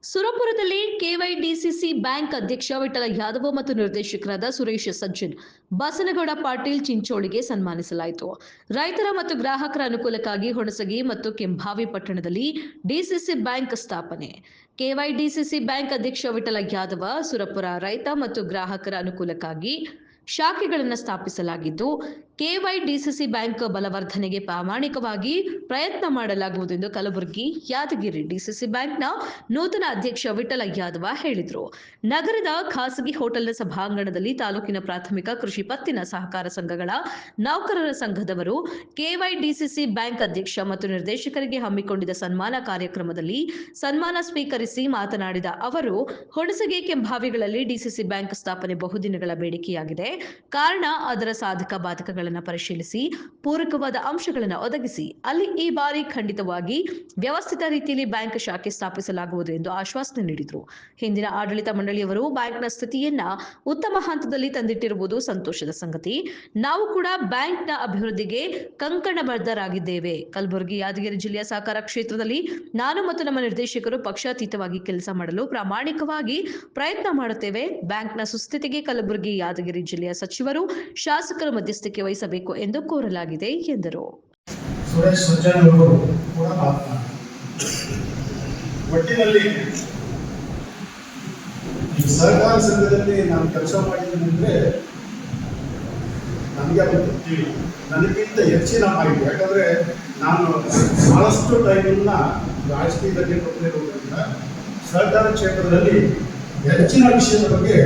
ಸುರಪುರದಲ್ಲಿ ಕೆವೈಡಿಸಿಸಿ bank ಅಧ್ಯಕ್ಷ ವಿಠಲ ಯಾದವ ಮತ್ತು ನಿರ್ದೇಶಕರಾದ ಸುರೇಶ್ ಸಜ್ಜನ್ ಬಸನಗೌಡ ಪಾಟೀಲ್ ಚಿಂಚೋಳಿಗೆ ಸನ್ಮಾನಿಸಲಾಯಿತು. ರೈತರ ಮತ್ತು ಗ್ರಾಹಕರ ಅನುಕೂಲಕ್ಕಾಗಿ ಹುಣಸಗಿ ಮತ್ತು ಕೆಂಭಾವಿ ಪಟ್ಟಣದಲ್ಲಿ ಡಿಸಿಸಿ ಬ್ಯಾಂಕ್ ಸ್ಥಾಪನೆ. ಕೆವೈಡಿಸಿಸಿ ಬ್ಯಾಂಕ್ ಅಧ್ಯಕ್ಷ ವಿಠಲ ಯಾದವ ಸುರಪುರ ರೈತ ಮತ್ತು ಗ್ರಾಹಕರ ಅನುಕೂಲಕ್ಕಾಗಿ ಶಾಖೆಗಳನ್ನು ಸ್ಥಾಪಿಸಲಾಗಿದ್ದು, ಕೆವೈಡಿಸಿಸಿ ಬ್ಯಾಂಕ್ ಬಲವರ್ಧನೆಗೆ ಪ್ರಾಮಾಣಿಕವಾಗಿ ಪ್ರಯತ್ನ ಮಾಡಲಾಗುವುದು ಎಂದು ಕಲಬುರಗಿ ಯಾದಗಿರಿ ಡಿಸಿಸಿ ಬ್ಯಾಂಕ್ನ ನೂತನ ಅಧ್ಯಕ್ಷ ವಿಠಲ ಯಾದವ ಹೇಳಿದರು. ನಗರದ ಖಾಸಗಿ ಹೋಟೆಲ್ನ ಸಭಾಂಗಣದಲ್ಲಿ ತಾಲೂಕಿನ ಪ್ರಾಥಮಿಕ ಕೃಷಿ ಪತ್ತಿನ ಸಹಕಾರ ಸಂಘಗಳ ನೌಕರರ ಸಂಘದವರು ಕೆವೈಡಿಸಿಸಿ ಬ್ಯಾಂಕ್ ಅಧ್ಯಕ್ಷ ಮತ್ತು ನಿರ್ದೇಶಕರಿಗೆ ಹಮ್ಮಿಕೊಂಡಿದ್ದ ಸನ್ಮಾನ ಕಾರ್ಯಕ್ರಮದಲ್ಲಿ ಸನ್ಮಾನ ಸ್ವೀಕರಿಸಿ ಮಾತನಾಡಿದ ಅವರು, ಹುಣಸಗಿ ಕೆಂಭಾವಿಗಳಲ್ಲಿ ಡಿಸಿಸಿ ಬ್ಯಾಂಕ್ ಸ್ಥಾಪನೆ ಬಹುದಿನಗಳ ಬೇಡಿಕೆಯಾಗಿದೆ. ಕಾರಣ ಅದರ ಸಾಧಕ ಬಾಧಕಗಳನ್ನು ಪರಿಶೀಲಿಸಿ ಪೂರಕವಾದ ಅಂಶಗಳನ್ನು ಒದಗಿಸಿ ಅಲ್ಲಿ ಈ ಬಾರಿ ಖಂಡಿತವಾಗಿ ವ್ಯವಸ್ಥಿತ ರೀತಿಯಲ್ಲಿ ಬ್ಯಾಂಕ್ ಶಾಖೆ ಸ್ಥಾಪಿಸಲಾಗುವುದು ಎಂದು ಆಶ್ವಾಸನೆ ನೀಡಿದರು. ಹಿಂದಿನ ಆಡಳಿತ ಮಂಡಳಿಯವರು ಬ್ಯಾಂಕ್ನ ಸ್ಥಿತಿಯನ್ನ ಉತ್ತಮ ಹಂತದಲ್ಲಿ ತಂದಿಟ್ಟಿರುವುದು ಸಂತೋಷದ ಸಂಗತಿ. ನಾವು ಕೂಡ ಬ್ಯಾಂಕ್ನ ಅಭಿವೃದ್ಧಿಗೆ ಕಂಕಣಬದ್ಧರಾಗಿದ್ದೇವೆ. ಕಲಬುರಗಿ ಯಾದಗಿರಿ ಜಿಲ್ಲೆಯ ಸಹಕಾರ ಕ್ಷೇತ್ರದಲ್ಲಿ ನಾನು ಮತ್ತು ನಮ್ಮ ನಿರ್ದೇಶಕರು ಪಕ್ಷಾತೀತವಾಗಿ ಕೆಲಸ ಮಾಡಲು ಪ್ರಾಮಾಣಿಕವಾಗಿ ಪ್ರಯತ್ನ ಮಾಡುತ್ತೇವೆ. ಬ್ಯಾಂಕ್ನ ಸುಸ್ಥಿತಿಗೆ ಕಲಬುರಗಿ ಯಾದಗಿರಿ ಜಿಲ್ಲೆಯ ಸಚಿವರು, ಶಾಸಕರು ಮಧ್ಯಸ್ಥಿಕೆ ವಹಿಸಬೇಕು ಎಂದು ಕೋರಲಾಗಿದೆ ಎಂದರು. ಸುರೇಶ್ ಸಜ್ಜನ್ ಅವರು ಕೂಡ ಒಟ್ಟಿನಲ್ಲಿ ಈ ಸಹಕಾರ ಸಂಘದಲ್ಲಿ ನಾನು ಕೆಲಸ ಮಾಡಿದ್ದೀನಿ ಅಂದರೆ ನನಗೆ ಅದು ಗೊತ್ತಿಲ್ಲ. ನನಗಿಂತ ಹೆಚ್ಚಿನ ಮಾಹಿತಿ, ಯಾಕಂದರೆ ನಾನು ಬಹಳಷ್ಟು ಟೈಮನ್ನ ರಾಜಕೀಯದಲ್ಲಿ ಕೊಟ್ಟಿರೋದ್ರಿಂದ ಸಹಕಾರ ಕ್ಷೇತ್ರದಲ್ಲಿ ಹೆಚ್ಚಿನ ವಿಷಯದ ಬಗ್ಗೆ